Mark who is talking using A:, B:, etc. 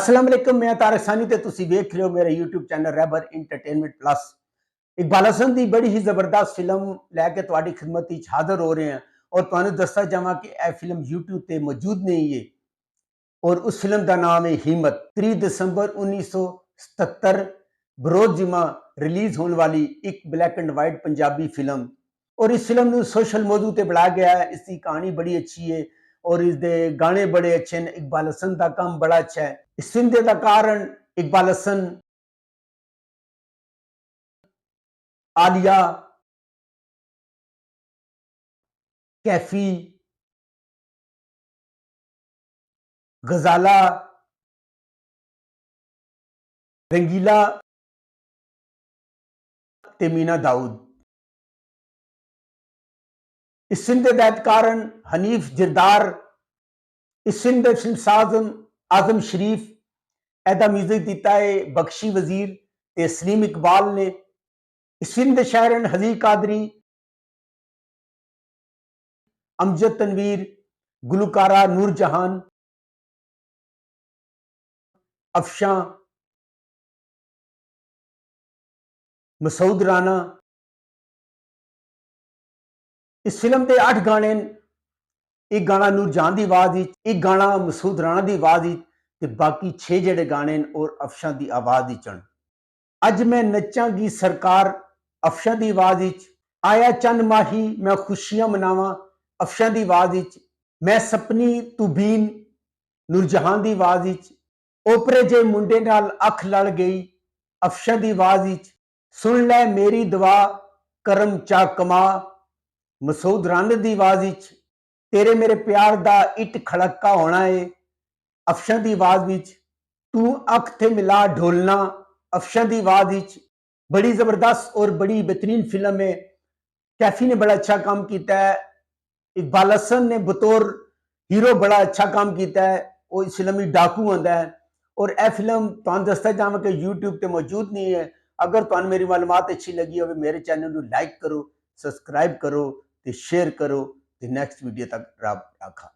A: अस्सलाम वालेकुम, मैं तारक सानी ते तुसी वेख रहे हो मेरा YouTube channel Rahbar entertainment plus. Iqbal Hasan की बड़ी ही जबरदस्त फिल्म लैके तुहाडी खिदमत विच हाजिर हो रहे हैं और तुहानू दसदा जावां कि यह फिल्म यूट्यूब ते मौजूद नहीं है और उस फिल्म का नाम है हिम्मत। 3 दिसंबर 1977 बरोज जिमा रिलीज होने वाली एक black and white Punjabi film और इस फिल्म को सोशल मौजू ते बनाया गया है। इसकी कहानी बड़ी अच्छी है और इसके गाने बड़े अच्छे हैं। इकबाल हसन का काम बड़ा अच्छा है। इस फिल्म का कारण इकबाल हसन, आलिया, कैफी, गजाला, रंगीला ते मीना दाऊद। इस फिल्म के तहत कारण हनीफ जिरदार, इस फिल्म के फिल्मसाज आजम शरीफ, एदा म्यूजिक दिता है बख्शी वजीर ते सलीम इकबाल ने। इस फिल्म के शायरन हजी कादरी, अमजद तनवीर, गुलकारा नूर जहान, अफशां, मसूद राना। इस फिल्म के 8 गाने, एक गाना नूर जहान की आवाज, एक गाना मसूद राणा की आवाज, बाकी 6 जेडे गाने और अफशां की आवाज चन। अज मैं नचांगी सरकार अफशां की आवाज, आया चंद माही मैं खुशियां मनावा अफशां की आवाज, मैं सपनी तू बीन नूरजहान की आवाज, ओपरे जे मुंडे नाल अख लड़ गई अफशां की आवाज, सुन लै मेरी दुआ करम चा कमा मसूद राणे की आवाज, तेरे मेरे प्यार दा इट खड़का होना है अफशां की आवाज, तू अख थे मिला ढोलना अफशां की आवाज। बड़ी जबरदस्त और बड़ी बेहतरीन फिल्म है। कैफी ने बड़ा अच्छा काम किया है। इकबाल हसन ने बतौर हीरो बड़ा अच्छा काम किया है। वो इस फिल्म में डाकू आता है और यह फिल्म तुहानू दसदा जावां कि यूट्यूब पे मौजूद नहीं है। अगर तुहानू मेरी मालूमात अच्छी लगी हो मेरे चैनल को लाइक करो, सब्सक्राइब करो, शेयर करो। नैक्सट वीडियो तक रब रखा।